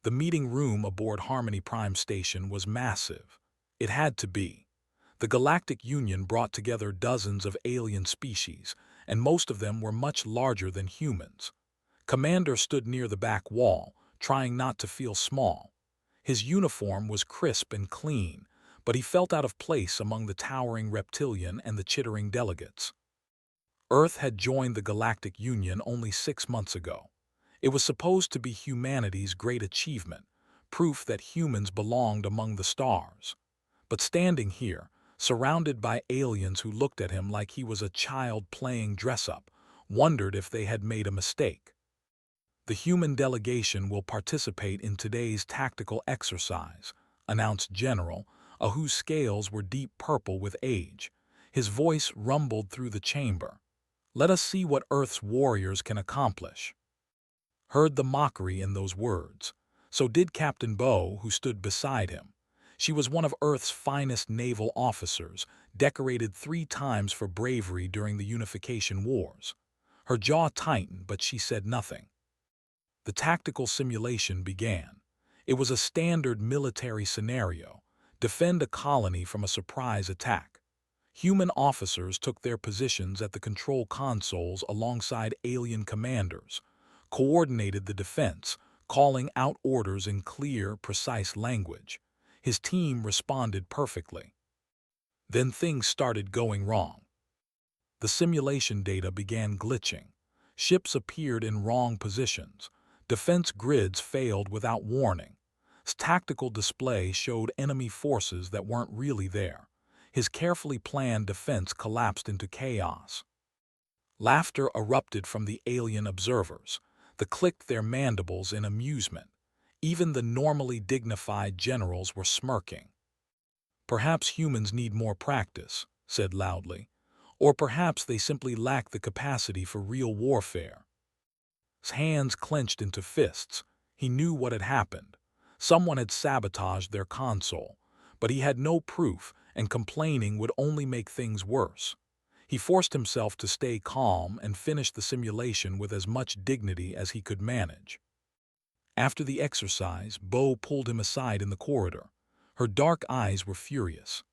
The meeting room aboard Harmony Prime Station was massive. It had to be. The Galactic Union brought together dozens of alien species, and most of them were much larger than humans. Commander stood near the back wall, trying not to feel small. His uniform was crisp and clean, but he felt out of place among the towering reptilian and the chittering delegates. Earth had joined the Galactic Union only 6 months ago. It was supposed to be humanity's great achievement, proof that humans belonged among the stars. But standing here, surrounded by aliens who looked at him like he was a child playing dress-up, wondered if they had made a mistake. The human delegation will participate in today's tactical exercise, announced General, whose scales were deep purple with age. His voice rumbled through the chamber. Let us see what Earth's warriors can accomplish. Heard the mockery in those words. So did Captain Bow, who stood beside him. She was one of Earth's finest naval officers, decorated 3 times for bravery during the Unification Wars. Her jaw tightened, but she said nothing. The tactical simulation began. It was a standard military scenario: defend a colony from a surprise attack. Human officers took their positions at the control consoles alongside alien commanders, coordinated the defense, calling out orders in clear, precise language. His team responded perfectly. Then things started going wrong. The simulation data began glitching. Ships appeared in wrong positions. Defense grids failed without warning. Tactical display showed enemy forces that weren't really there. His carefully planned defense collapsed into chaos. Laughter erupted from the alien observers. They clicked their mandibles in amusement. Even the normally dignified generals were smirking. Perhaps humans need more practice, said loudly. Or perhaps they simply lack the capacity for real warfare. His hands clenched into fists. He knew what had happened. Someone had sabotaged their console, but he had no proof, and complaining would only make things worse. He forced himself to stay calm and finish the simulation with as much dignity as he could manage. After the exercise, Bo pulled him aside in the corridor. Her dark eyes were furious.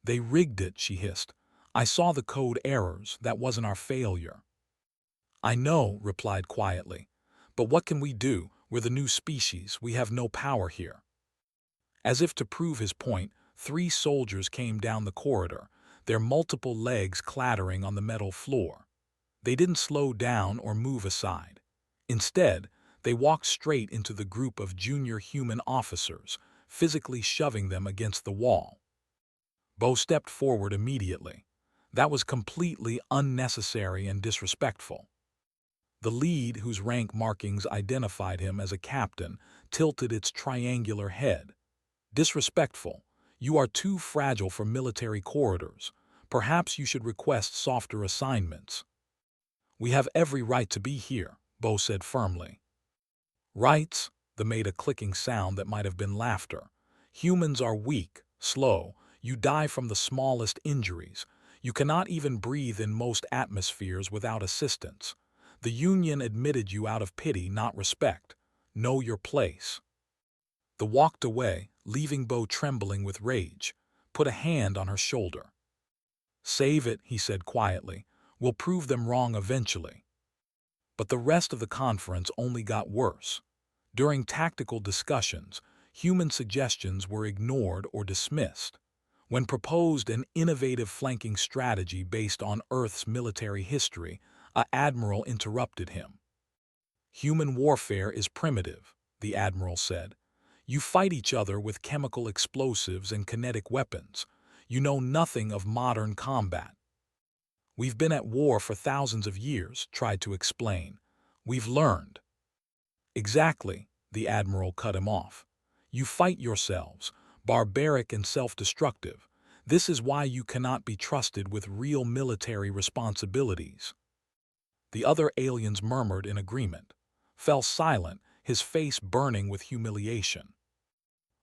They rigged it, she hissed. I saw the code errors. That wasn't our failure. I know, replied quietly. But what can we do? We're the new species. We have no power here. As if to prove his point, 3 soldiers came down the corridor, their multiple legs clattering on the metal floor. They didn't slow down or move aside. Instead, they walked straight into the group of junior human officers, physically shoving them against the wall. Bo stepped forward immediately. That was completely unnecessary and disrespectful. The lead, whose rank markings identified him as a captain, tilted its triangular head. Disrespectful. You are too fragile for military corridors. Perhaps you should request softer assignments. We have every right to be here, Bo said firmly. Rights? They made a clicking sound that might have been laughter. Humans are weak, slow. You die from the smallest injuries. You cannot even breathe in most atmospheres without assistance. The Union admitted you out of pity, not respect. Know your place. They walked away, leaving Bo trembling with rage. Put a hand on her shoulder. Save it, he said quietly. We'll prove them wrong eventually. But the rest of the conference only got worse. During tactical discussions, human suggestions were ignored or dismissed. When proposed an innovative flanking strategy based on Earth's military history, an admiral interrupted him. Human warfare is primitive, the admiral said. You fight each other with chemical explosives and kinetic weapons. You know nothing of modern combat. We've been at war for thousands of years, tried to explain. We've learned. Exactly, the admiral cut him off. You fight yourselves, barbaric and self-destructive. This is why you cannot be trusted with real military responsibilities. The other aliens murmured in agreement, fell silent, his face burning with humiliation.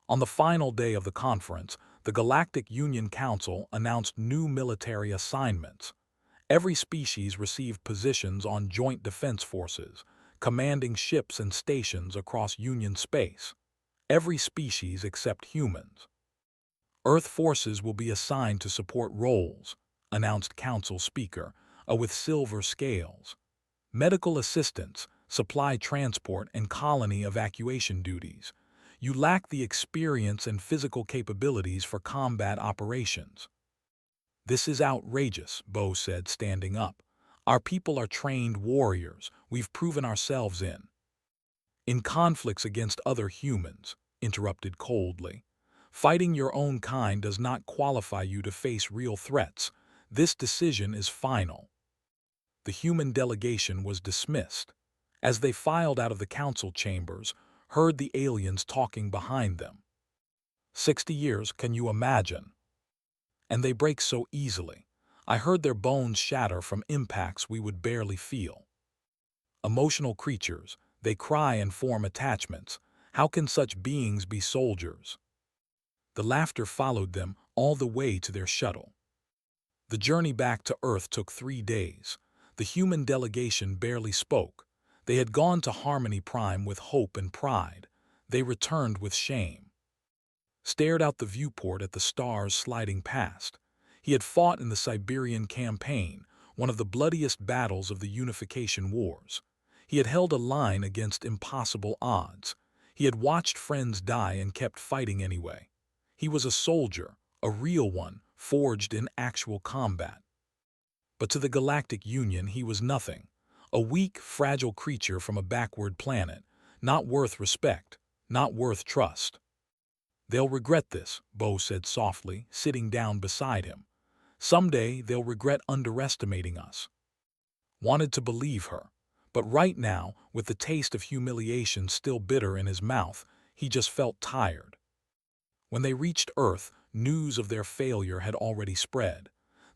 On the final day of the conference, the Galactic Union Council announced new military assignments. Every species received positions on joint defense forces, commanding ships and stations across Union space. Every species except humans. Earth forces will be assigned to support roles, announced Council Speaker, with silver scales. Medical assistance, supply transport, and colony evacuation duties. You lack the experience and physical capabilities for combat operations. This is outrageous, Bo said, standing up. Our people are trained warriors. We've proven ourselves in conflicts against other humans, interrupted coldly. Fighting your own kind does not qualify you to face real threats. This decision is final. The human delegation was dismissed. As they filed out of the council chambers, heard the aliens talking behind them. 60 years, can you imagine? And they break so easily. I heard their bones shatter from impacts we would barely feel. Emotional creatures, they cry and form attachments. How can such beings be soldiers? The laughter followed them all the way to their shuttle. The journey back to Earth took 3 days. The human delegation barely spoke. They had gone to Harmony Prime with hope and pride. They returned with shame. Stared out the viewport at the stars sliding past. He had fought in the Siberian Campaign, one of the bloodiest battles of the Unification Wars. He had held a line against impossible odds. He had watched friends die and kept fighting anyway. He was a soldier, a real one, forged in actual combat. But to the Galactic Union he was nothing, a weak, fragile creature from a backward planet, not worth respect, not worth trust. They'll regret this, Bo said softly, sitting down beside him. Someday they'll regret underestimating us. Wanted to believe her, but right now, with the taste of humiliation still bitter in his mouth, he just felt tired. When they reached Earth, news of their failure had already spread.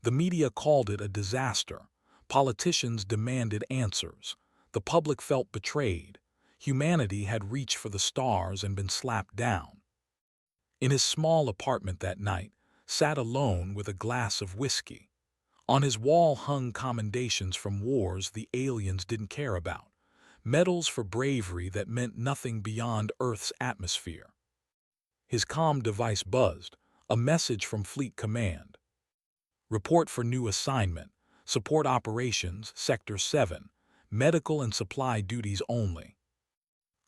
The media called it a disaster. Politicians demanded answers. The public felt betrayed. Humanity had reached for the stars and been slapped down. In his small apartment that night, sat alone with a glass of whiskey. On his wall hung commendations from wars the aliens didn't care about, medals for bravery that meant nothing beyond Earth's atmosphere. His comm device buzzed, a message from Fleet Command. Report for new assignment, support operations, Sector 7, medical and supply duties only.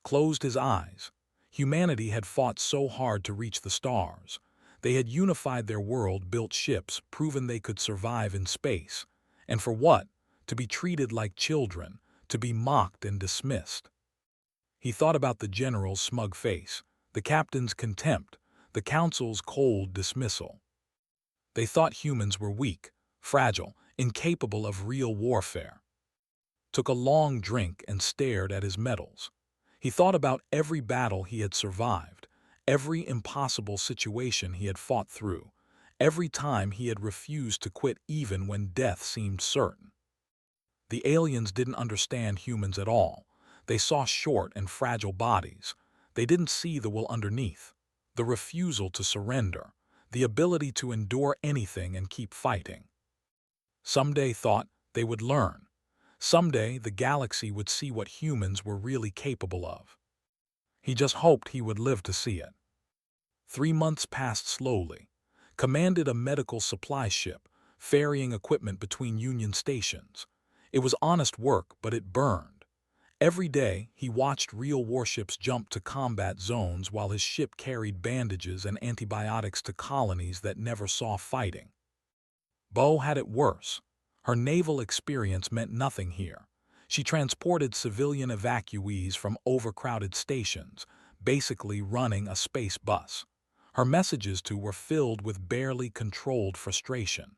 Closed his eyes. Humanity had fought so hard to reach the stars. They had unified their world, built ships, proven they could survive in space. And for what? To be treated like children, to be mocked and dismissed. He thought about the general's smug face, the captain's contempt, the council's cold dismissal. They thought humans were weak, fragile, incapable of real warfare. Took a long drink and stared at his medals. He thought about every battle he had survived, every impossible situation he had fought through, every time he had refused to quit even when death seemed certain. The aliens didn't understand humans at all. They saw short and fragile bodies. They didn't see the will underneath, the refusal to surrender, the ability to endure anything and keep fighting. Someday, thought, they would learn. Someday the galaxy would see what humans were really capable of. He just hoped he would live to see it. 3 months passed slowly. Commanded a medical supply ship, ferrying equipment between Union stations. It was honest work, but it burned. Every day, he watched real warships jump to combat zones while his ship carried bandages and antibiotics to colonies that never saw fighting. Bo had it worse. Her naval experience meant nothing here. She transported civilian evacuees from overcrowded stations, basically running a space bus. Her messages to were filled with barely controlled frustration.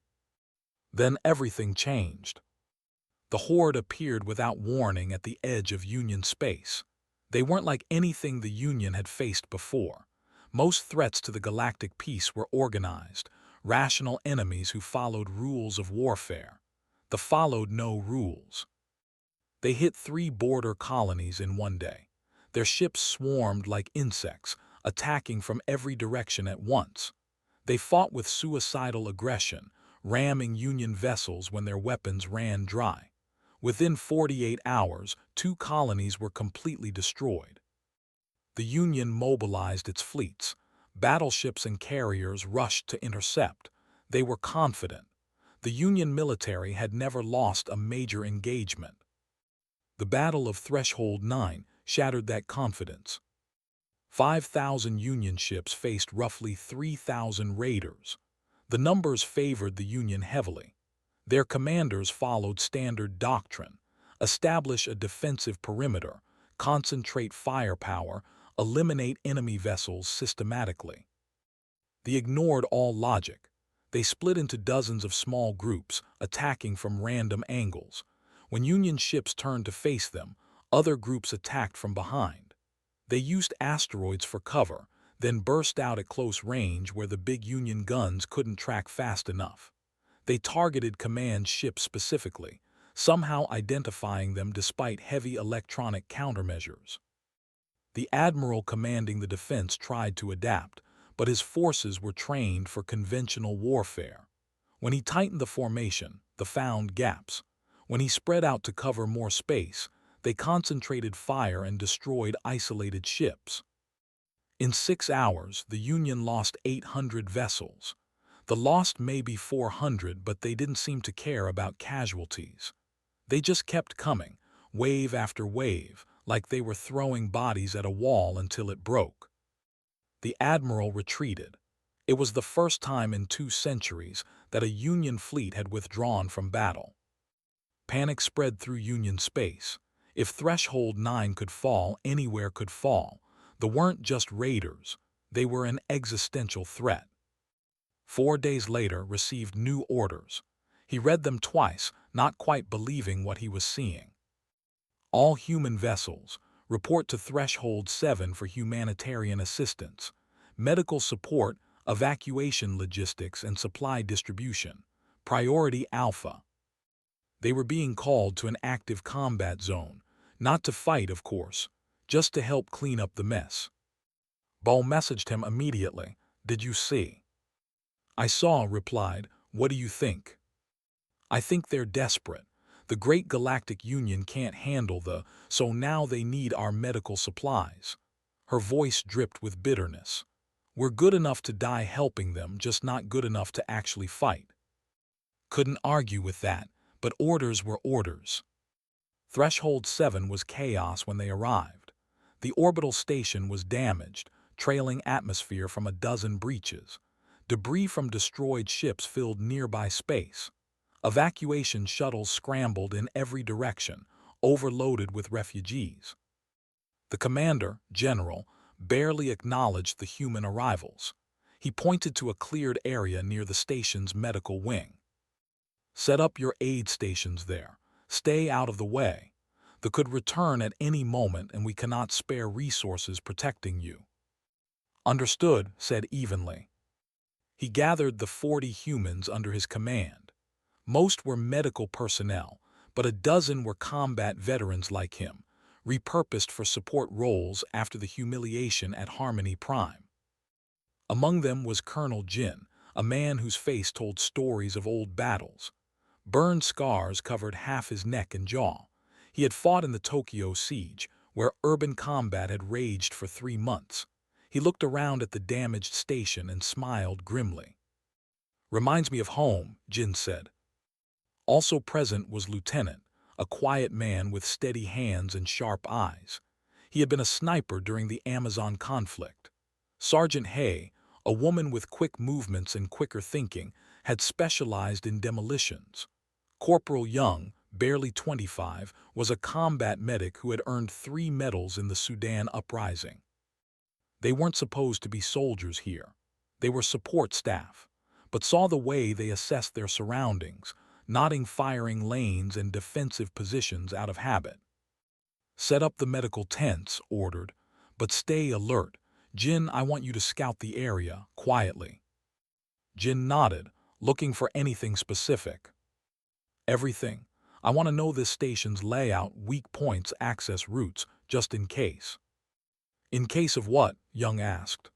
Then everything changed. The Horde appeared without warning at the edge of Union space. They weren't like anything the Union had faced before. Most threats to the galactic peace were organized, rational enemies who followed rules of warfare. The followed no rules. They hit 3 border colonies in one day. Their ships swarmed like insects, attacking from every direction at once. They fought with suicidal aggression, ramming Union vessels when their weapons ran dry. Within 48 hours, 2 colonies were completely destroyed. The Union mobilized its fleets. Battleships and carriers rushed to intercept. They were confident. The Union military had never lost a major engagement. The Battle of Threshold 9 shattered that confidence. 5,000 Union ships faced roughly 3,000 raiders. The numbers favored the Union heavily. Their commanders followed standard doctrine: establish a defensive perimeter, concentrate firepower, eliminate enemy vessels systematically. They ignored all logic. They split into dozens of small groups, attacking from random angles. When Union ships turned to face them, other groups attacked from behind. They used asteroids for cover, then burst out at close range where the big Union guns couldn't track fast enough. They targeted command ships specifically, somehow identifying them despite heavy electronic countermeasures. The admiral commanding the defense tried to adapt, but his forces were trained for conventional warfare. When he tightened the formation, they found gaps. When he spread out to cover more space, they concentrated fire and destroyed isolated ships. In 6 hours, the Union lost 800 vessels. The lost maybe 400, but they didn't seem to care about casualties. They just kept coming, wave after wave, like they were throwing bodies at a wall until it broke. The admiral retreated. It was the first time in 2 centuries that a Union fleet had withdrawn from battle. Panic spread through Union space. If Threshold 9 could fall, anywhere could fall. They weren't just raiders. They were an existential threat. 4 days later, received new orders. He read them twice, not quite believing what he was seeing. All human vessels, report to Threshold 7 for humanitarian assistance, medical support, evacuation logistics, and supply distribution. Priority Alpha. They were being called to an active combat zone, not to fight, of course, just to help clean up the mess. Ball messaged him immediately. "Did you see?" "I saw," replied. "What do you think?" "I think they're desperate. The Great Galactic Union can't handle so now they need our medical supplies." Her voice dripped with bitterness. "We're good enough to die helping them, just not good enough to actually fight." Couldn't argue with that, but orders were orders. Threshold 7 was chaos when they arrived. The orbital station was damaged, trailing atmosphere from a dozen breaches. Debris from destroyed ships filled nearby space. Evacuation shuttles scrambled in every direction, overloaded with refugees. The commander, General, barely acknowledged the human arrivals. He pointed to a cleared area near the station's medical wing. "Set up your aid stations there. Stay out of the way. They could return at any moment and we cannot spare resources protecting you." "Understood," said evenly. He gathered the 40 humans under his command. Most were medical personnel, but a dozen were combat veterans like him, repurposed for support roles after the humiliation at Harmony Prime. Among them was Colonel Jin, a man whose face told stories of old battles. Burn scars covered half his neck and jaw. He had fought in the Tokyo siege, where urban combat had raged for 3 months. He looked around at the damaged station and smiled grimly. "Reminds me of home," Jin said. Also present was Lieutenant, a quiet man with steady hands and sharp eyes. He had been a sniper during the Amazon conflict. Sergeant Hay, a woman with quick movements and quicker thinking, had specialized in demolitions. Corporal Young, barely 25, was a combat medic who had earned 3 medals in the Sudan uprising. They weren't supposed to be soldiers here. They were support staff, but saw the way they assessed their surroundings, nodding firing lanes and defensive positions out of habit. "Set up the medical tents," ordered, "but stay alert. Jin, I want you to scout the area, quietly." Jin nodded, looking for anything specific. "Everything. I want to know this station's layout, weak points, access routes, just in case." "In case of what?" Young asked.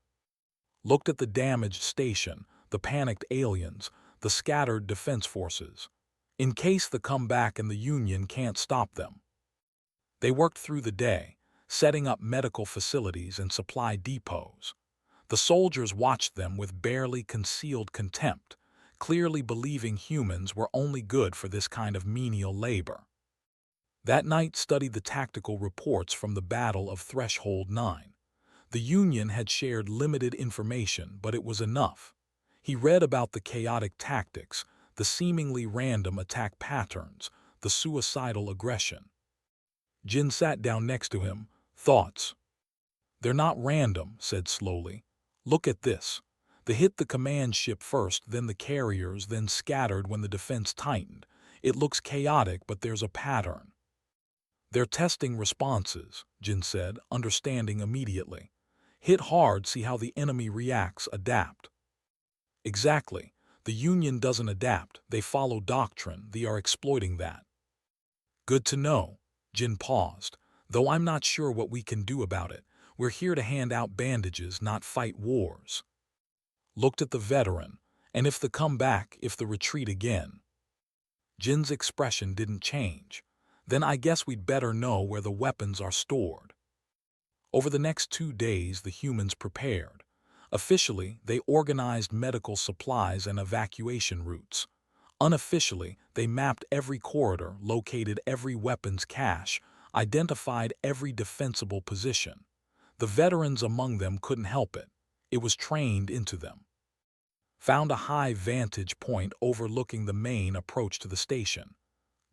Looked at the damaged station, the panicked aliens, the scattered defense forces. in case the comeback and the Union can't stop them. They worked through the day, setting up medical facilities and supply depots. The soldiers watched them with barely concealed contempt, clearly believing humans were only good for this kind of menial labor. That night studied the tactical reports from the Battle of Threshold 9. The Union had shared limited information, but it was enough. He read about the chaotic tactics, the seemingly random attack patterns, the suicidal aggression. Jin sat down next to him. Thoughts? They're not random, said slowly. Look at this. They hit the command ship first, then the carriers, then scattered when the defense tightened. It looks chaotic, but there's a pattern. They're testing responses, Jin said, understanding immediately. Hit hard, see how the enemy reacts, adapt. Exactly. The Union doesn't adapt, they follow doctrine, they are exploiting that. Good to know. Jin paused. Though I'm not sure what we can do about it. We're here to hand out bandages, not fight wars. Looked at the veteran, and if the comeback, if the retreat again. Jin's expression didn't change. Then I guess we'd better know where the weapons are stored. Over the next 2 days, the humans prepared. Officially, they organized medical supplies and evacuation routes. Unofficially, they mapped every corridor, located every weapons cache, identified every defensible position. The veterans among them couldn't help it. It was trained into them. Found a high vantage point overlooking the main approach to the station.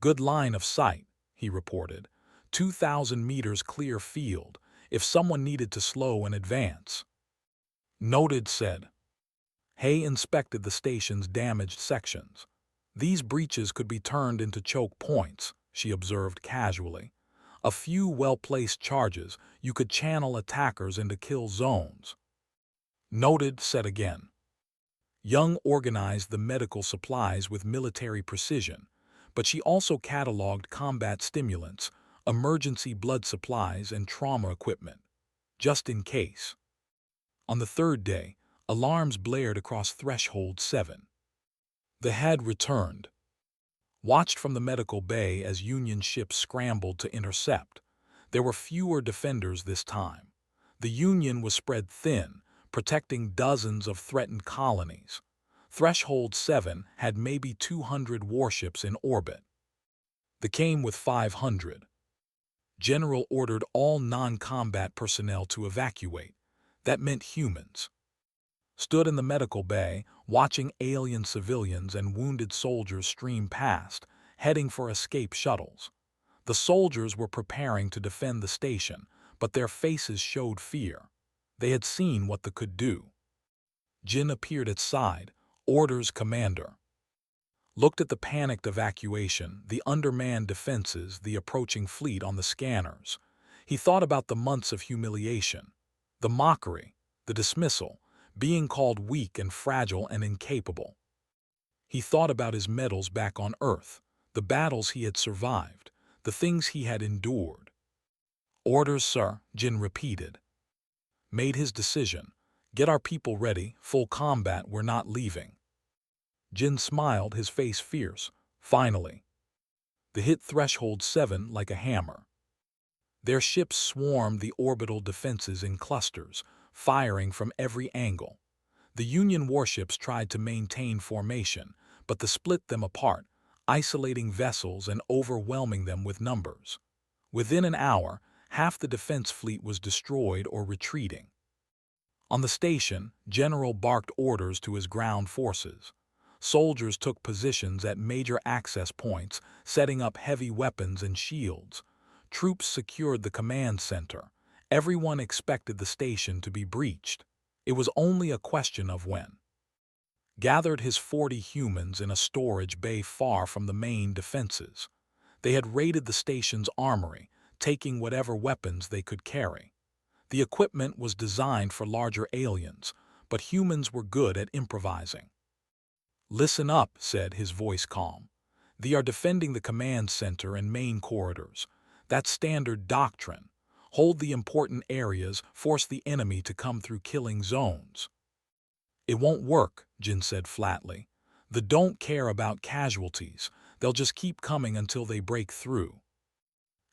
Good line of sight, he reported. 2,000 meters clear field, if someone needed to slow and advance. Noted, said. Hay inspected the station's damaged sections. These breaches could be turned into choke points, she observed casually. A few well-placed charges, you could channel attackers into kill zones. Noted, said again. Young organized the medical supplies with military precision, but she also cataloged combat stimulants, emergency blood supplies, and trauma equipment, just in case. On the 3rd day, alarms blared across Threshold 7. The head returned. Watched from the medical bay as Union ships scrambled to intercept. There were fewer defenders this time. The Union was spread thin, protecting dozens of threatened colonies. Threshold 7 had maybe 200 warships in orbit. They came with 500. General ordered all non-combat personnel to evacuate. That meant humans. Stood in the medical bay, watching alien civilians and wounded soldiers stream past, heading for escape shuttles. The soldiers were preparing to defend the station, but their faces showed fear. They had seen what they could do. Jin appeared at side, orders commander. Looked at the panicked evacuation, the undermanned defenses, the approaching fleet on the scanners. He thought about the months of humiliation, the mockery, the dismissal, being called weak and fragile and incapable. He thought about his medals back on Earth, the battles he had survived, the things he had endured. Orders, sir, Jin repeated. Made his decision. Get our people ready, full combat, we're not leaving. Jin smiled, his face fierce. Finally. They hit Threshold 7 like a hammer. Their ships swarmed the orbital defenses in clusters, firing from every angle. The Union warships tried to maintain formation, but they split them apart, isolating vessels and overwhelming them with numbers. Within an hour, half the defense fleet was destroyed or retreating. On the station, General barked orders to his ground forces. Soldiers took positions at major access points, setting up heavy weapons and shields. Troops secured the command center. Everyone expected the station to be breached. It was only a question of when. Gathered his 40 humans in a storage bay far from the main defenses. They had raided the station's armory, taking whatever weapons they could carry. The equipment was designed for larger aliens, but humans were good at improvising. Listen up, said, his voice calm. They are defending the command center and main corridors. That's standard doctrine. Hold the important areas, force the enemy to come through killing zones. It won't work, Jin said flatly. They don't care about casualties. They'll just keep coming until they break through.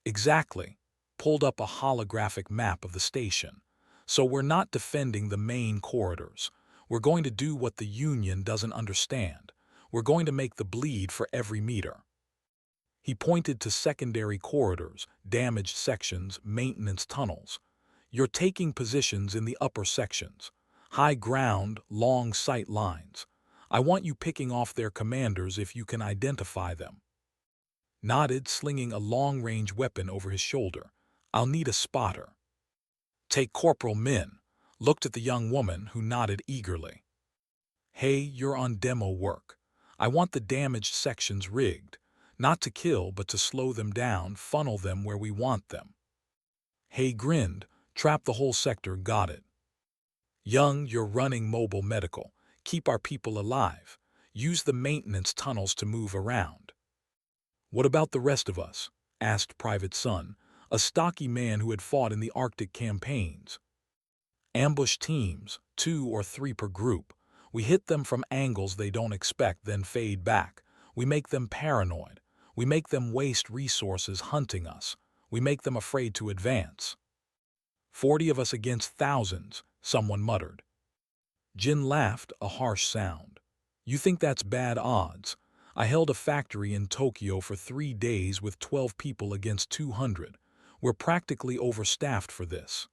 Exactly. Pulled up a holographic map of the station. So we're not defending the main corridors. We're going to do what the Union doesn't understand. We're going to make the bleed for every meter. He pointed to secondary corridors, damaged sections, maintenance tunnels. You're taking positions in the upper sections. High ground, long sight lines. I want you picking off their commanders if you can identify them. Nodded, slinging a long-range weapon over his shoulder. I'll need a spotter. Take Corporal Min. Looked at the young woman, who nodded eagerly. Hey, you're on demo work. I want the damaged sections rigged. Not to kill, but to slow them down, funnel them where we want them. Hay grinned. Trap the whole sector, got it. Young, you're running mobile medical. Keep our people alive. Use the maintenance tunnels to move around. What about the rest of us? Asked Private Sun, a stocky man who had fought in the Arctic campaigns. Ambush teams, 2 or 3 per group. We hit them from angles they don't expect, then fade back. We make them paranoid. We make them waste resources hunting us. We make them afraid to advance. 40 of us against thousands, someone muttered. Jin laughed, a harsh sound. You think that's bad odds? I held a factory in Tokyo for 3 days with 12 people against 200. We're practically overstaffed for this.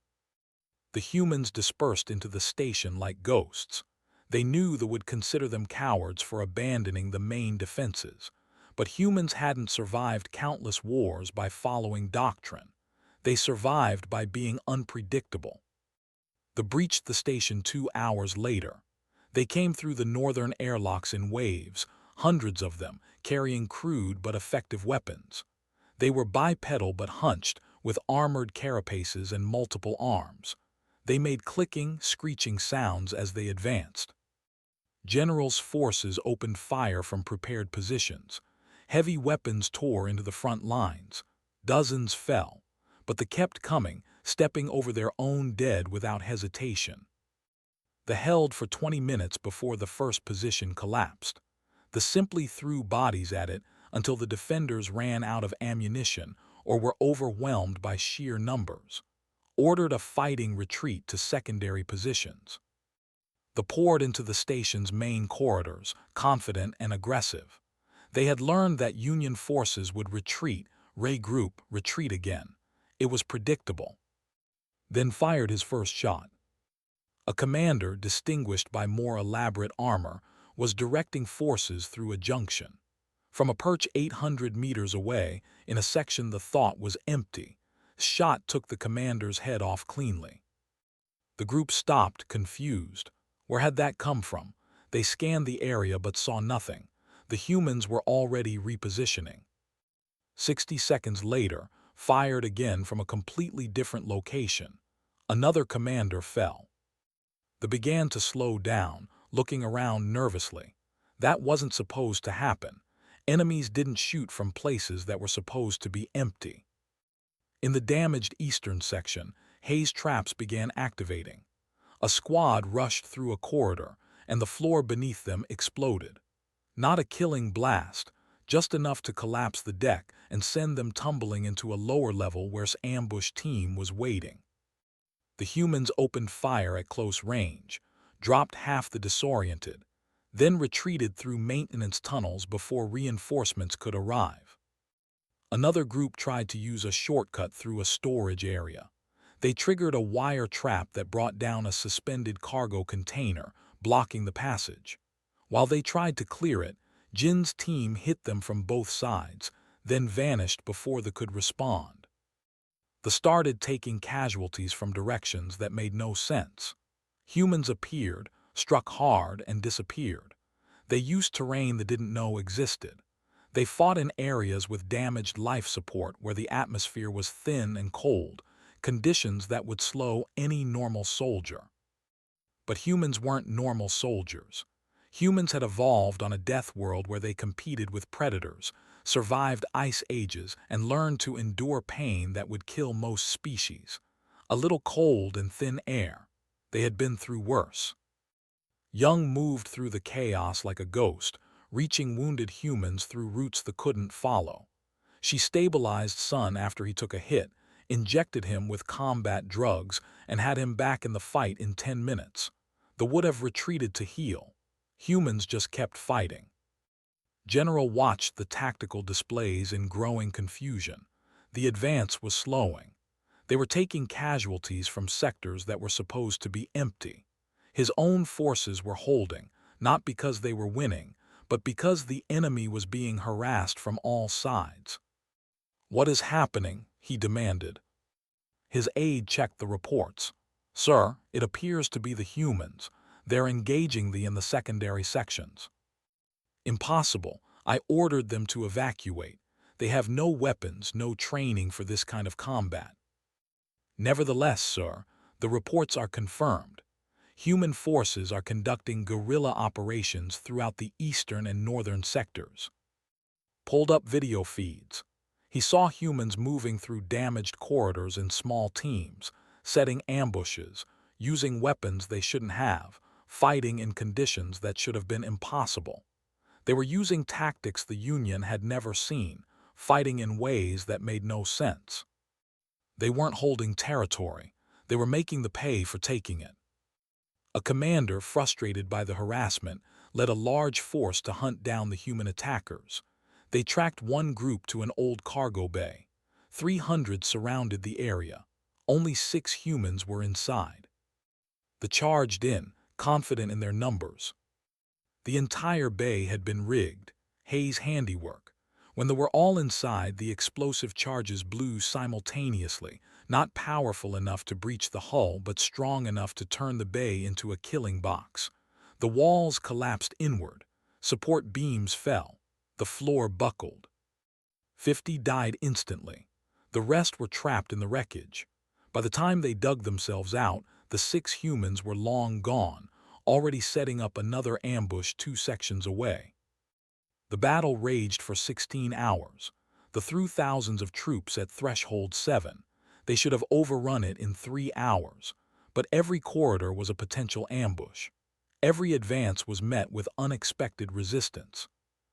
The humans dispersed into the station like ghosts. They knew they would consider them cowards for abandoning the main defenses. But humans hadn't survived countless wars by following doctrine. They survived by being unpredictable. They breached the station 2 hours later. They came through the northern airlocks in waves, hundreds of them, carrying crude but effective weapons. They were bipedal but hunched, with armored carapaces and multiple arms. They made clicking, screeching sounds as they advanced. Generals' forces opened fire from prepared positions. Heavy weapons tore into the front lines. Dozens fell, but they kept coming, stepping over their own dead without hesitation. They held for 20 minutes before the first position collapsed. They simply threw bodies at it until the defenders ran out of ammunition or were overwhelmed by sheer numbers. Ordered a fighting retreat to secondary positions. They poured into the station's main corridors, confident and aggressive. They had learned that Union forces would retreat, regroup, retreat again. It was predictable. Then fired his first shot. A commander, distinguished by more elaborate armor, was directing forces through a junction. From a perch 800 meters away, in a section the thought was empty, shot took the commander's head off cleanly. The group stopped, confused. Where had that come from? They scanned the area but saw nothing. The humans were already repositioning. 60 seconds later, fired again from a completely different location. Another commander fell. They began to slow down, looking around nervously. That wasn't supposed to happen. Enemies didn't shoot from places that were supposed to be empty. In the damaged eastern section, haze traps began activating. A squad rushed through a corridor, and the floor beneath them exploded. Not a killing blast, just enough to collapse the deck and send them tumbling into a lower level where an ambush team was waiting. The humans opened fire at close range, dropped half the disoriented, then retreated through maintenance tunnels before reinforcements could arrive. Another group tried to use a shortcut through a storage area. They triggered a wire trap that brought down a suspended cargo container, blocking the passage. While they tried to clear it, Jin's team hit them from both sides, then vanished before they could respond. They started taking casualties from directions that made no sense. Humans appeared, struck hard, and disappeared. They used terrain they didn't know existed. They fought in areas with damaged life support where the atmosphere was thin and cold, conditions that would slow any normal soldier. But humans weren't normal soldiers. Humans had evolved on a death world where they competed with predators, survived ice ages, and learned to endure pain that would kill most species. A little cold and thin air. They had been through worse. Young moved through the chaos like a ghost, reaching wounded humans through routes they couldn't follow. She stabilized Sun after he took a hit, injected him with combat drugs, and had him back in the fight in 10 minutes. They would have retreated to heal. Humans just kept fighting. General watched the tactical displays in growing confusion. The advance was slowing. They were taking casualties from sectors that were supposed to be empty. His own forces were holding, not because they were winning, but because the enemy was being harassed from all sides. "What is happening?" he demanded. His aide checked the reports. "Sir, it appears to be the humans. They're engaging in the secondary sections." "Impossible. I ordered them to evacuate. They have no weapons, no training for this kind of combat." "Nevertheless, sir, the reports are confirmed. Human forces are conducting guerrilla operations throughout the eastern and northern sectors." Pulled up video feeds. He saw humans moving through damaged corridors in small teams, setting ambushes, using weapons they shouldn't have, fighting in conditions that should have been impossible. They were using tactics the Union had never seen, fighting in ways that made no sense. They weren't holding territory. They were making the pay for taking it. A commander, frustrated by the harassment, led a large force to hunt down the human attackers. They tracked one group to an old cargo bay. 300 surrounded the area. Only 6 humans were inside. They charged in, confident in their numbers. The entire bay had been rigged, Hayes' handiwork. When they were all inside, the explosive charges blew simultaneously, not powerful enough to breach the hull but strong enough to turn the bay into a killing box. The walls collapsed inward. Support beams fell. The floor buckled. 50 died instantly. The rest were trapped in the wreckage. By the time they dug themselves out, the 6 humans were long gone, already setting up another ambush 2 sections away. The battle raged for 16 hours. They threw thousands of troops at Threshold 7. They should have overrun it in 3 hours. But every corridor was a potential ambush. Every advance was met with unexpected resistance.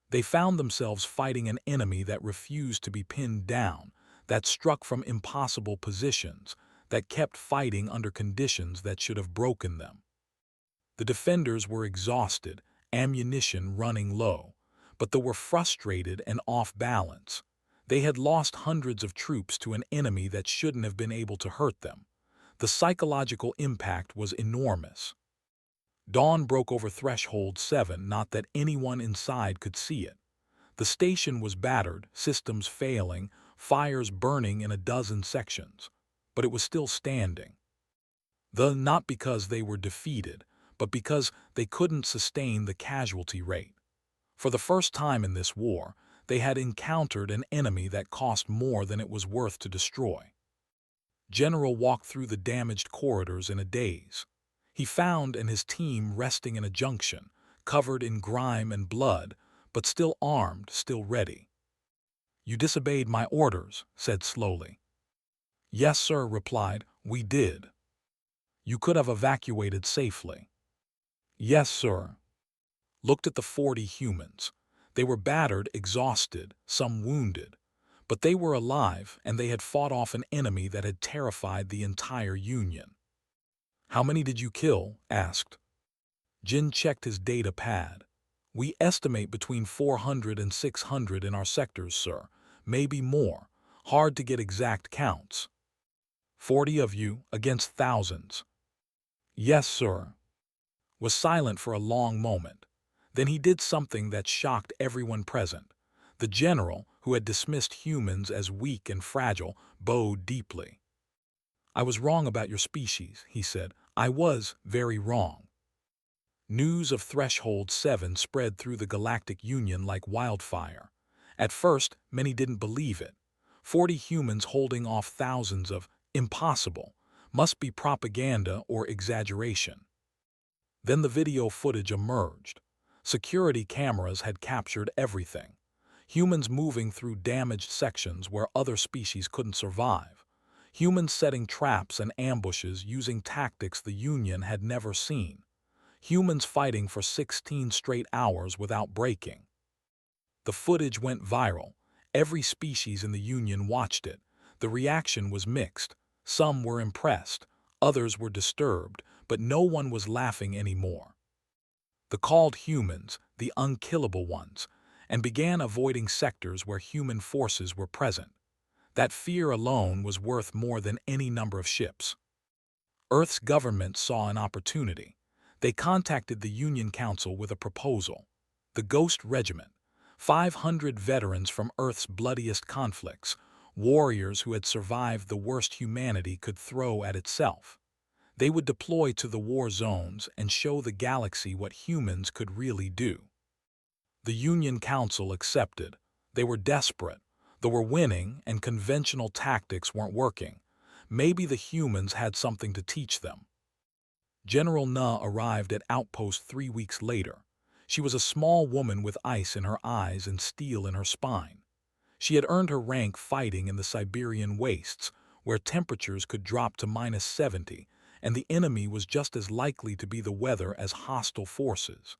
They found themselves fighting an enemy that refused to be pinned down, that struck from impossible positions, that kept fighting under conditions that should have broken them. The defenders were exhausted, ammunition running low, but they were frustrated and off balance. They had lost hundreds of troops to an enemy that shouldn't have been able to hurt them. The psychological impact was enormous. Dawn broke over Threshold 7, not that anyone inside could see it. The station was battered, systems failing, fires burning in a dozen sections. But it was still standing. Not because they were defeated, but because they couldn't sustain the casualty rate. For the first time in this war, they had encountered an enemy that cost more than it was worth to destroy. General walked through the damaged corridors in a daze. He found and his team resting in a junction, covered in grime and blood, but still armed, still ready. "You disobeyed my orders," said slowly. "Yes, sir," replied. "We did." "You could have evacuated safely." "Yes, sir." Looked at the 40 humans. They were battered, exhausted, some wounded. But they were alive, and they had fought off an enemy that had terrified the entire Union. "How many did you kill?" asked. Jin checked his data pad. "We estimate between 400 and 600 in our sectors, sir. Maybe more. Hard to get exact counts." 40 of you against thousands." "Yes, sir." Was silent for a long moment. Then he did something that shocked everyone present. The general, who had dismissed humans as weak and fragile, bowed deeply. "I was wrong about your species," he said. "I was very wrong." News of Threshold 7 spread through the Galactic Union like wildfire. At first, many didn't believe it. 40 humans holding off thousands of impossible must be propaganda or exaggeration. Then the video footage emerged. Security cameras had captured everything. Humans moving through damaged sections where other species couldn't survive. Humans setting traps and ambushes using tactics the Union had never seen. Humans fighting for 16 straight hours without breaking. The footage went viral. Every species in the Union watched it. The reaction was mixed. Some were impressed, others were disturbed, but no one was laughing anymore. They called humans the unkillable ones and began avoiding sectors where human forces were present. That fear alone was worth more than any number of ships. Earth's government saw an opportunity. They contacted the Union Council with a proposal. The Ghost Regiment, 500 veterans from Earth's bloodiest conflicts, warriors who had survived the worst humanity could throw at itself. They would deploy to the war zones and show the galaxy what humans could really do. The Union Council accepted. They were desperate. They were winning, and conventional tactics weren't working. Maybe the humans had something to teach them. General Na arrived at Outpost 3 weeks later. She was a small woman with ice in her eyes and steel in her spine. She had earned her rank fighting in the Siberian wastes, where temperatures could drop to -70, and the enemy was just as likely to be the weather as hostile forces.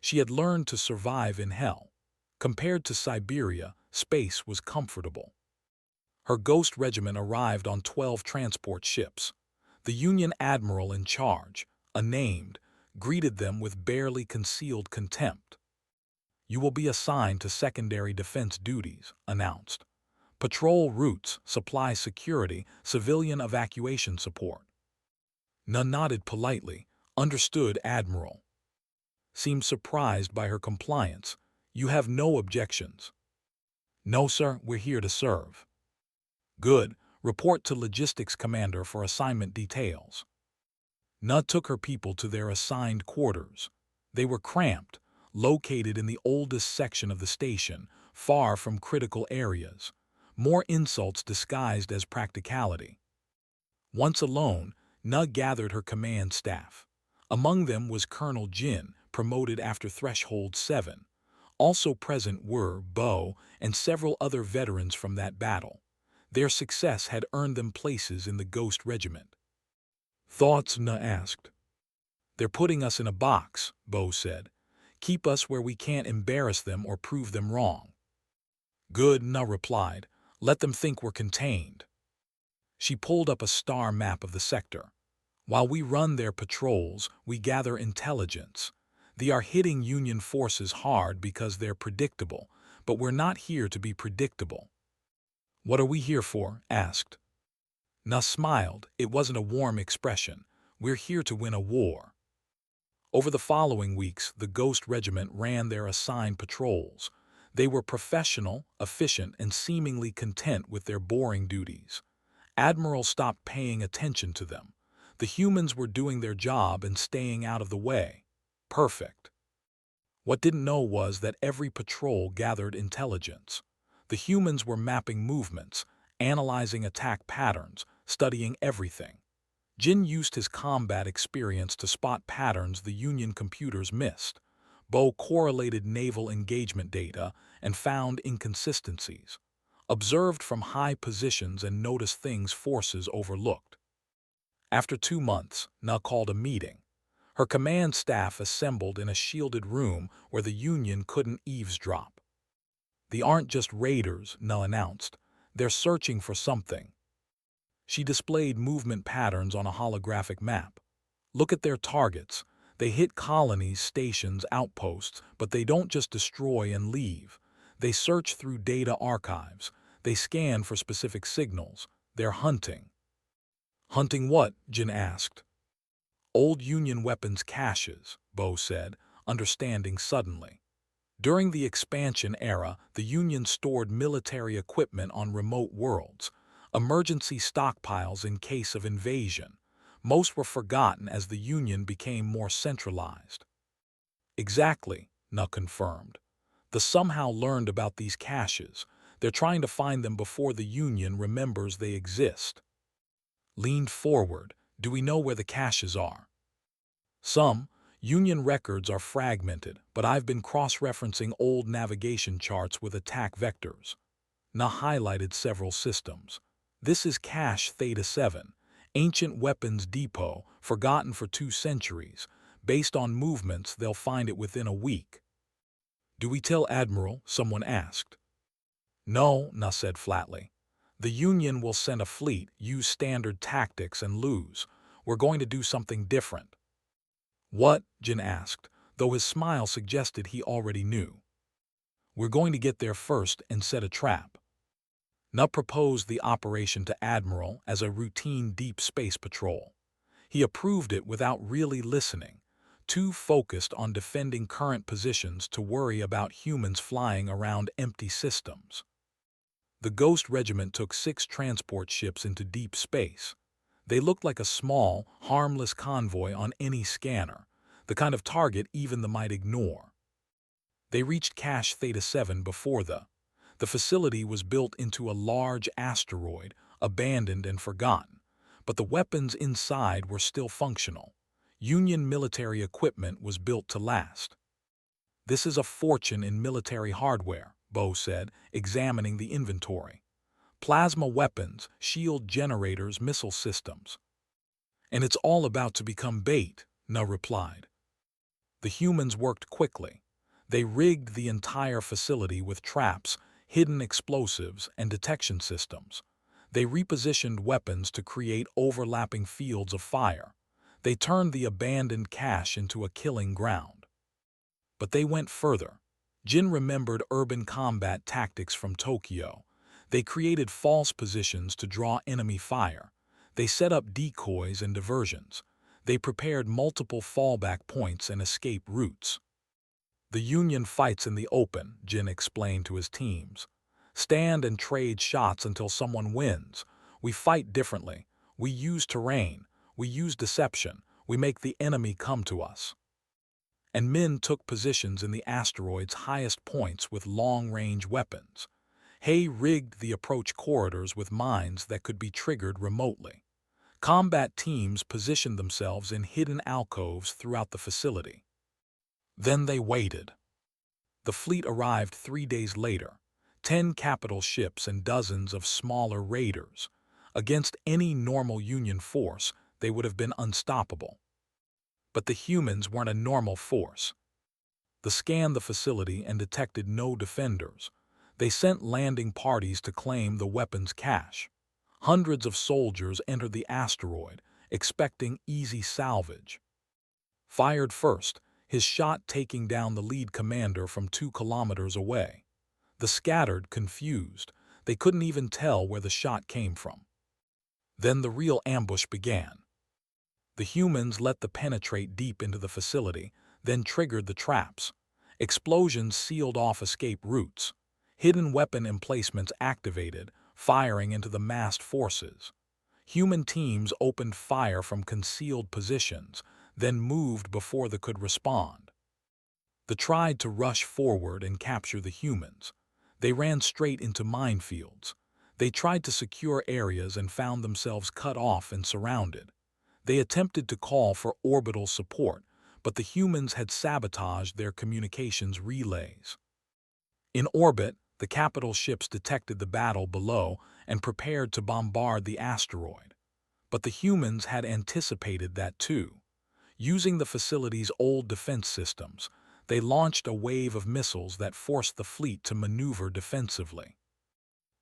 She had learned to survive in hell. Compared to Siberia, space was comfortable. Her Ghost Regiment arrived on 12 transport ships. The Union admiral in charge, unnamed, greeted them with barely concealed contempt. "You will be assigned to secondary defense duties," announced. "Patrol routes, supply security, civilian evacuation support." None nodded politely. "Understood, Admiral." Seemed surprised by her compliance. "You have no objections?" "No, sir, we're here to serve." "Good. Report to Logistics Commander for assignment details." Nud took her people to their assigned quarters. They were cramped, located in the oldest section of the station, far from critical areas. More insults disguised as practicality. Once alone, Nud gathered her command staff. Among them was Colonel Jin, promoted after Threshold 7. Also present were Bo and several other veterans from that battle. Their success had earned them places in the Ghost Regiment. "Thoughts?" Na asked. "They're putting us in a box," Bo said. "Keep us where we can't embarrass them or prove them wrong." "Good," Na replied. "Let them think we're contained." She pulled up a star map of the sector. "While we run their patrols, we gather intelligence. They are hitting Union forces hard because they're predictable, but we're not here to be predictable." "What are we here for?" asked. Na smiled. It wasn't a warm expression. "We're here to win a war." Over the following weeks, the Ghost Regiment ran their assigned patrols. They were professional, efficient, and seemingly content with their boring duties. Admiral stopped paying attention to them. The humans were doing their job and staying out of the way. Perfect. What didn't know was that every patrol gathered intelligence. The humans were mapping movements, analyzing attack patterns, studying everything. Jin used his combat experience to spot patterns the Union computers missed. Bo correlated naval engagement data and found inconsistencies. Observed from high positions and noticed things forces overlooked. After 2 months, Na called a meeting. Her command staff assembled in a shielded room where the Union couldn't eavesdrop. "They aren't just raiders," Na announced. "They're searching for something." She displayed movement patterns on a holographic map. "Look at their targets. They hit colonies, stations, outposts, but they don't just destroy and leave. They search through data archives. They scan for specific signals. They're hunting." "Hunting what?" Jin asked. "Old Union weapons caches," Bo said, understanding suddenly. During the expansion era, the Union stored military equipment on remote worlds, emergency stockpiles in case of invasion. Most were forgotten as the Union became more centralized. "Exactly," Na confirmed. "The somehow learned about these caches. They're trying to find them before the Union remembers they exist." Leaned forward. "Do we know where the caches are?" "Some. Union records are fragmented, but I've been cross-referencing old navigation charts with attack vectors." Na highlighted several systems. "This is Cache Theta 7, ancient weapons depot, forgotten for 2 centuries. Based on movements, they'll find it within a week." "Do we tell Admiral?" someone asked. "No," Na said flatly. "The Union will send a fleet, use standard tactics, and lose. We're going to do something different." "What?" Jin asked, though his smile suggested he already knew. "We're going to get there first and set a trap." Na proposed the operation to Admiral as a routine deep space patrol. He approved it without really listening, too focused on defending current positions to worry about humans flying around empty systems. The Ghost Regiment took 6 transport ships into deep space. They looked like a small, harmless convoy on any scanner, the kind of target even the might ignore. They reached Cache Theta 7 before the facility was built into a large asteroid, abandoned and forgotten, but the weapons inside were still functional. Union military equipment was built to last. "This is a fortune in military hardware," Bo said, examining the inventory. "Plasma weapons, shield generators, missile systems." "And it's all about to become bait," Na replied. The humans worked quickly. They rigged the entire facility with traps, hidden explosives, and detection systems. They repositioned weapons to create overlapping fields of fire. They turned the abandoned cache into a killing ground. But they went further. Jin remembered urban combat tactics from Tokyo. They created false positions to draw enemy fire. They set up decoys and diversions. They prepared multiple fallback points and escape routes. "The Union fights in the open," Jin explained to his teams. "Stand and trade shots until someone wins. We fight differently. We use terrain. We use deception. We make the enemy come to us." And men took positions in the asteroid's highest points with long-range weapons. Hay rigged the approach corridors with mines that could be triggered remotely. Combat teams positioned themselves in hidden alcoves throughout the facility. Then they waited. The fleet arrived 3 days later, 10 capital ships and dozens of smaller raiders. Against any normal Union force, they would have been unstoppable. But the humans weren't a normal force. They scanned the facility and detected no defenders. They sent landing parties to claim the weapons cache. Hundreds of soldiers entered the asteroid, expecting easy salvage. Fired first, his shot taking down the lead commander from 2 kilometers away. The scattered, confused. They couldn't even tell where the shot came from. Then the real ambush began. The humans let them penetrate deep into the facility, then triggered the traps. Explosions sealed off escape routes. Hidden weapon emplacements activated, firing into the massed forces. Human teams opened fire from concealed positions, then moved before they could respond. They tried to rush forward and capture the humans. They ran straight into minefields. They tried to secure areas and found themselves cut off and surrounded. They attempted to call for orbital support, but the humans had sabotaged their communications relays. In orbit, the capital ships detected the battle below and prepared to bombard the asteroid. But the humans had anticipated that too. Using the facility's old defense systems, they launched a wave of missiles that forced the fleet to maneuver defensively.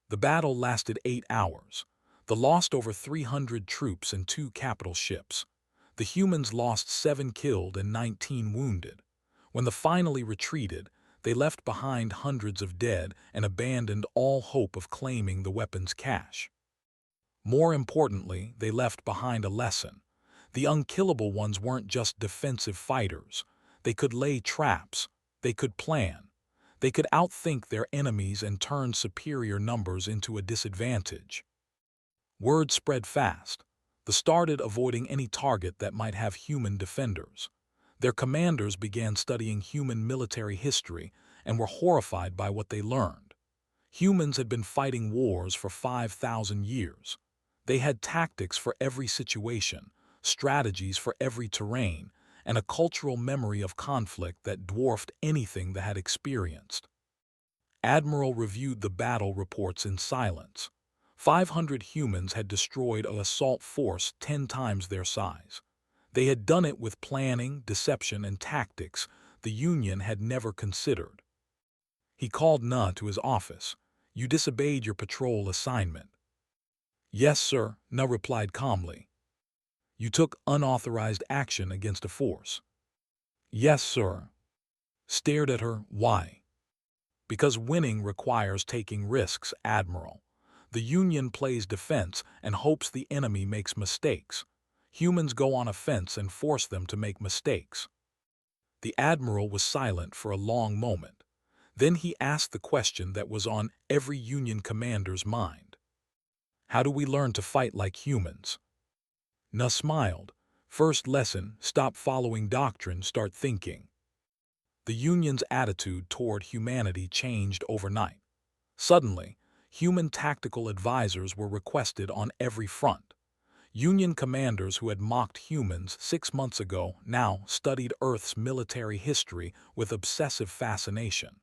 The battle lasted 8 hours. They lost over 300 troops and 2 capital ships. The humans lost 7 killed and 19 wounded. When they finally retreated, they left behind hundreds of dead and abandoned all hope of claiming the weapons cache. More importantly, they left behind a lesson. The unkillable ones weren't just defensive fighters. They could lay traps. They could plan. They could outthink their enemies and turn superior numbers into a disadvantage. Word spread fast. They started avoiding any target that might have human defenders. Their commanders began studying human military history and were horrified by what they learned. Humans had been fighting wars for 5,000 years. They had tactics for every situation, strategies for every terrain, and a cultural memory of conflict that dwarfed anything they had experienced. Admiral reviewed the battle reports in silence. 500 humans had destroyed an assault force 10 times their size. They had done it with planning, deception, and tactics the Union had never considered. He called Na to his office. "You disobeyed your patrol assignment." "Yes, sir," Na replied calmly. "You took unauthorized action against a force." "Yes, sir." Stared at her. "Why?" "Because winning requires taking risks, Admiral. The Union plays defense and hopes the enemy makes mistakes. Humans go on offense and force them to make mistakes." The Admiral was silent for a long moment. Then he asked the question that was on every Union commander's mind. "How do we learn to fight like humans?" Na smiled. "First lesson, stop following doctrine, start thinking." The Union's attitude toward humanity changed overnight. Suddenly, human tactical advisors were requested on every front. Union commanders who had mocked humans 6 months ago now studied Earth's military history with obsessive fascination.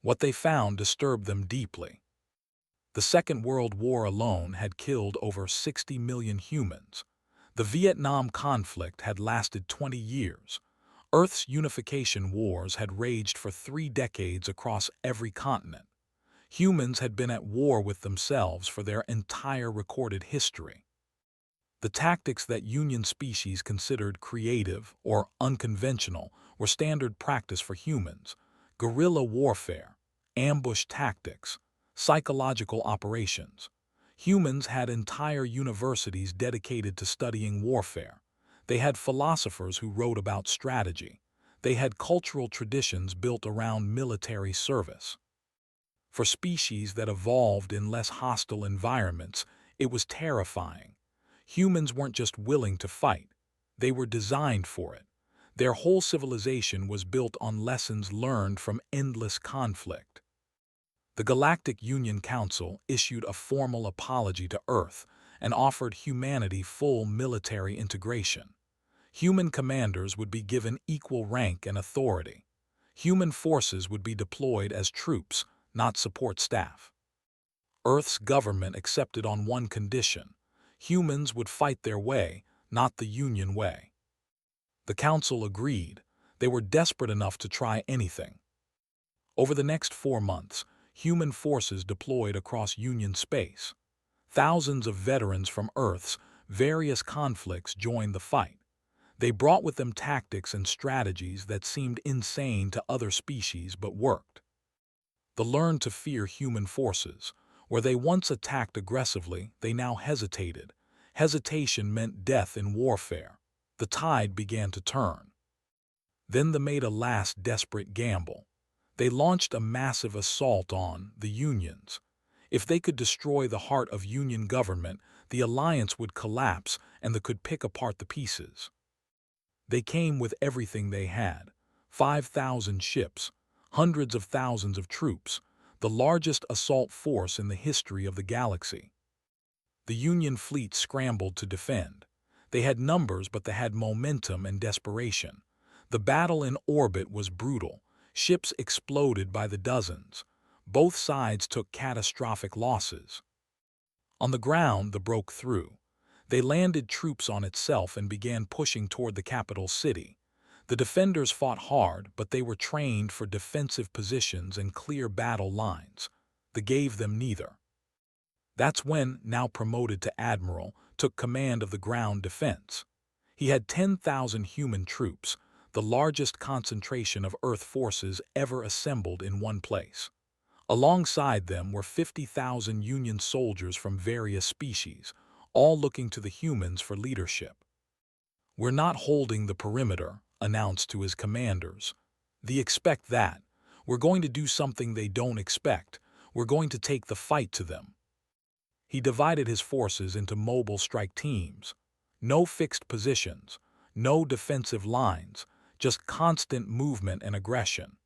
What they found disturbed them deeply. The Second World War alone had killed over 60 million humans. The Vietnam conflict had lasted 20 years. Earth's unification wars had raged for 3 decades across every continent. Humans had been at war with themselves for their entire recorded history. The tactics that Union species considered creative or unconventional were standard practice for humans: guerrilla warfare, ambush tactics, psychological operations. Humans had entire universities dedicated to studying warfare. They had philosophers who wrote about strategy. They had cultural traditions built around military service. For species that evolved in less hostile environments, it was terrifying. Humans weren't just willing to fight, they were designed for it. Their whole civilization was built on lessons learned from endless conflict. The Galactic Union Council issued a formal apology to Earth and offered humanity full military integration. Human commanders would be given equal rank and authority. Human forces would be deployed as troops, not support staff. Earth's government accepted on one condition: humans would fight their way, not the Union way. The Council agreed. They were desperate enough to try anything. Over the next 4 months, human forces deployed across Union space. Thousands of veterans from Earth's various conflicts joined the fight. They brought with them tactics and strategies that seemed insane to other species but worked. They learned to fear human forces. Where they once attacked aggressively, they now hesitated. Hesitation meant death in warfare. The tide began to turn. Then they made a last desperate gamble. They launched a massive assault on the Unions. If they could destroy the heart of Union government, the alliance would collapse and they could pick apart the pieces. They came with everything they had: 5,000 ships, hundreds of thousands of troops, the largest assault force in the history of the galaxy. The Union fleet scrambled to defend. They had numbers, but they had momentum and desperation. The battle in orbit was brutal. Ships exploded by the dozens. Both sides took catastrophic losses. On the ground, they broke through. They landed troops on itself and began pushing toward the capital city. The defenders fought hard, but they were trained for defensive positions and clear battle lines. They gave them neither. That's when, now promoted to admiral, took command of the ground defense. He had 10,000 human troops, the largest concentration of Earth forces ever assembled in one place. Alongside them were 50,000 Union soldiers from various species, all looking to the humans for leadership. "We're not holding the perimeter," announced to his commanders. "They expect that. We're going to do something they don't expect. We're going to take the fight to them." He divided his forces into mobile strike teams. No fixed positions, no defensive lines, just constant movement and aggression.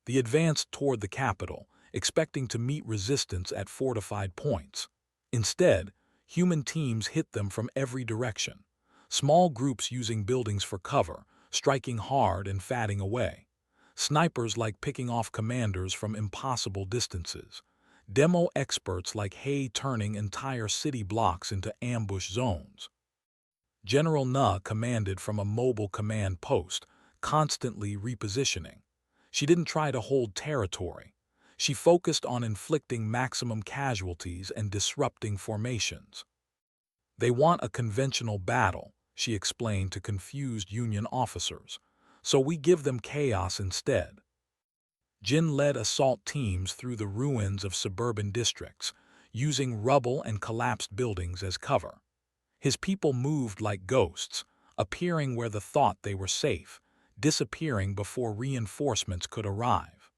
They advanced toward the capital, expecting to meet resistance at fortified points. Instead, human teams hit them from every direction. Small groups using buildings for cover, striking hard and fatting away. Snipers like picking off commanders from impossible distances. Demo experts like Hay turning entire city blocks into ambush zones. General Na commanded from a mobile command post, constantly repositioning. She didn't try to hold territory. She focused on inflicting maximum casualties and disrupting formations. They want a conventional battle, she explained to confused Union officers, so we give them chaos instead. Jin led assault teams through the ruins of suburban districts, using rubble and collapsed buildings as cover. His people moved like ghosts, appearing where they thought they were safe, disappearing before reinforcements could arrive.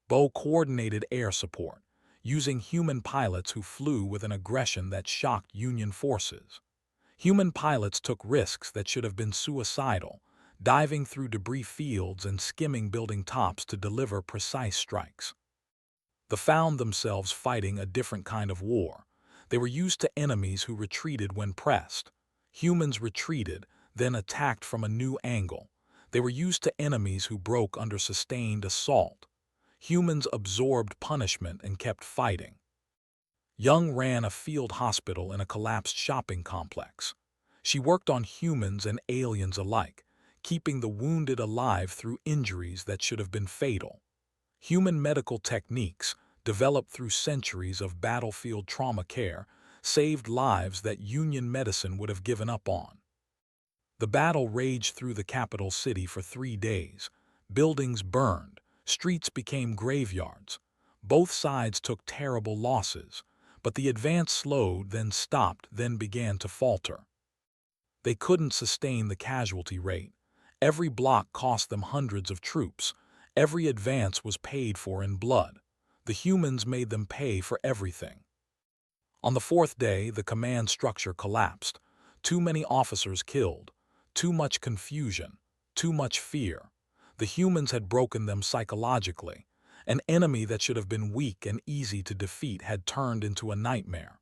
Bo coordinated air support, using human pilots who flew with an aggression that shocked Union forces. Human pilots took risks that should have been suicidal, diving through debris fields and skimming building tops to deliver precise strikes. They found themselves fighting a different kind of war. They were used to enemies who retreated when pressed. Humans retreated, then attacked from a new angle. They were used to enemies who broke under sustained assault. Humans absorbed punishment and kept fighting. Young ran a field hospital in a collapsed shopping complex. She worked on humans and aliens alike, keeping the wounded alive through injuries that should have been fatal. Human medical techniques, developed through centuries of battlefield trauma care, saved lives that Union medicine would have given up on. The battle raged through the capital city for 3 days. Buildings burned, streets became graveyards. Both sides took terrible losses, but the advance slowed, then stopped, then began to falter. They couldn't sustain the casualty rate. Every block cost them hundreds of troops. Every advance was paid for in blood. The humans made them pay for everything. On the 4th day, the command structure collapsed. Too many officers killed. Too much confusion. Too much fear. The humans had broken them psychologically. An enemy that should have been weak and easy to defeat had turned into a nightmare.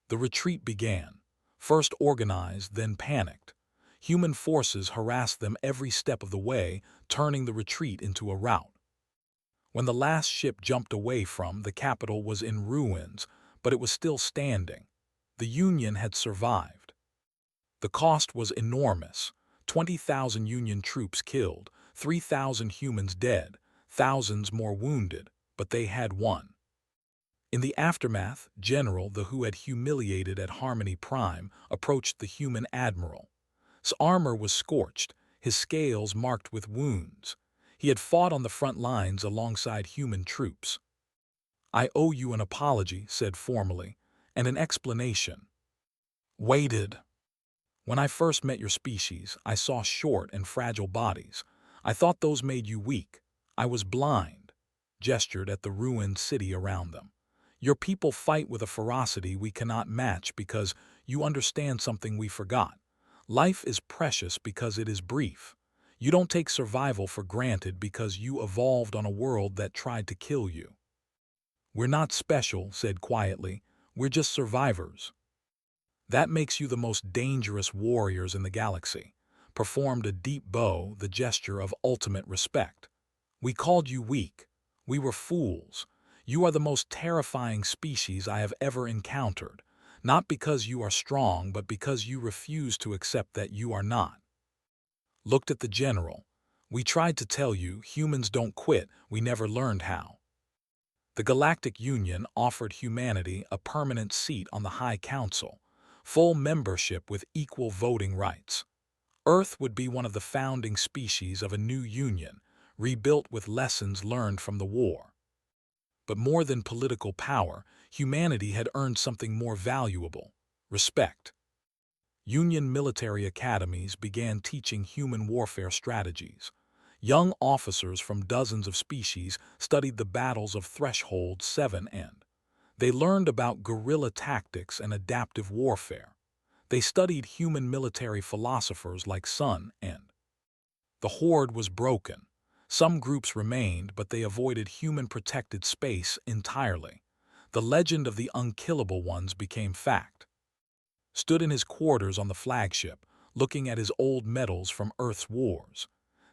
The retreat began. First organized, then panicked. Human forces harassed them every step of the way, turning the retreat into a rout. When the last ship jumped away from the capital was in ruins, but it was still standing. The Union had survived. The cost was enormous. 20,000 Union troops killed, 3,000 humans dead, thousands more wounded, but they had won. In the aftermath, General, the who had humiliated at Harmony Prime, approached the human admiral. His armor was scorched, his scales marked with wounds. He had fought on the front lines alongside human troops. "I owe you an apology," said formally, "and an explanation." Waited. "When I first met your species, I saw short and fragile bodies. I thought those made you weak. I was blind," gestured at the ruined city around them. "Your people fight with a ferocity we cannot match because you understand something we forgot. Life is precious because it is brief. You don't take survival for granted because you evolved on a world that tried to kill you." "We're not special," said quietly. "We're just survivors." "That makes you the most dangerous warriors in the galaxy," performed a deep bow, the gesture of ultimate respect. "We called you weak. We were fools. You are the most terrifying species I have ever encountered, not because you are strong, but because you refuse to accept that you are not." Looked at the general. "We tried to tell you, humans don't quit, we never learned how." The Galactic Union offered humanity a permanent seat on the High Council, full membership with equal voting rights. Earth would be one of the founding species of a new union, rebuilt with lessons learned from the war. But more than political power, humanity had earned something more valuable: respect. Union military academies began teaching human warfare strategies. Young officers from dozens of species studied the battles of Threshold 7 and they learned about guerrilla tactics and adaptive warfare. They studied human military philosophers like Sun and the Horde was broken. Some groups remained, but they avoided human-protected space entirely. The legend of the unkillable ones became fact. Stood in his quarters on the flagship, looking at his old medals from Earth's wars.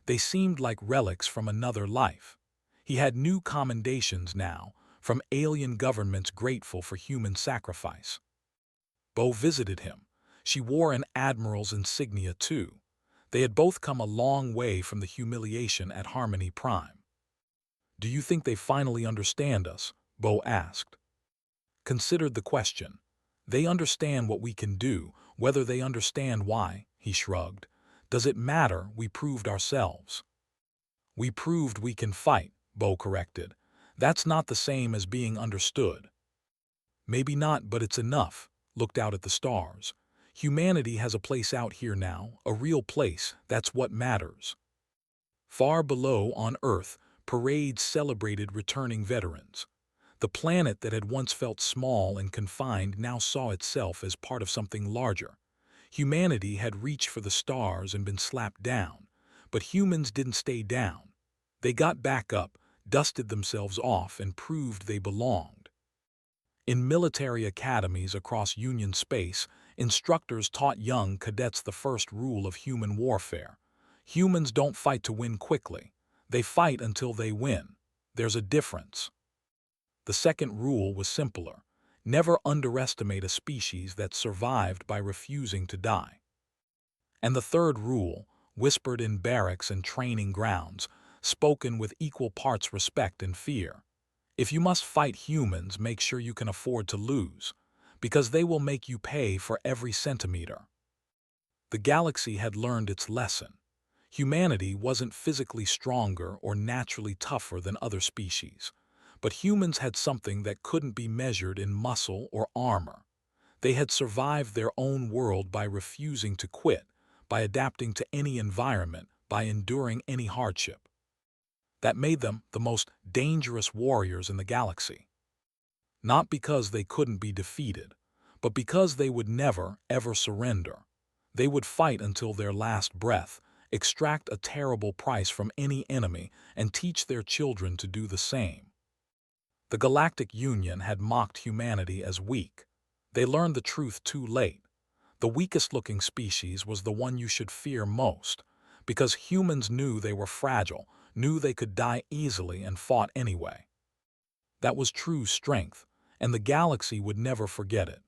They seemed like relics from another life. He had new commendations now, from alien governments grateful for human sacrifice. Bo visited him. She wore an admiral's insignia too. They had both come a long way from the humiliation at Harmony Prime. "Do you think they finally understand us?" Bo asked. Considered the question. "They understand what we can do, whether they understand why," he shrugged. "Does it matter? We proved ourselves." "We proved we can fight," Bo corrected. "That's not the same as being understood." "Maybe not, but it's enough." Looked out at the stars. "Humanity has a place out here now, a real place. That's what matters." Far below, on Earth, parades celebrated returning veterans. The planet that had once felt small and confined now saw itself as part of something larger. Humanity had reached for the stars and been slapped down, but humans didn't stay down. They got back up, dusted themselves off, and proved they belonged. In military academies across Union space, instructors taught young cadets the first rule of human warfare. Humans don't fight to win quickly. They fight until they win. There's a difference. The second rule was simpler. Never underestimate a species that survived by refusing to die. And the third rule, whispered in barracks and training grounds, spoken with equal parts respect and fear. If you must fight humans, make sure you can afford to lose, because they will make you pay for every centimeter. The galaxy had learned its lesson. Humanity wasn't physically stronger or naturally tougher than other species. But humans had something that couldn't be measured in muscle or armor. They had survived their own world by refusing to quit, by adapting to any environment, by enduring any hardship. That made them the most dangerous warriors in the galaxy. Not because they couldn't be defeated, but because they would never, ever surrender. They would fight until their last breath, extract a terrible price from any enemy, and teach their children to do the same. The Galactic Union had mocked humanity as weak. They learned the truth too late. The weakest-looking species was the one you should fear most, because humans knew they were fragile, knew they could die easily, and fought anyway. That was true strength, and the galaxy would never forget it.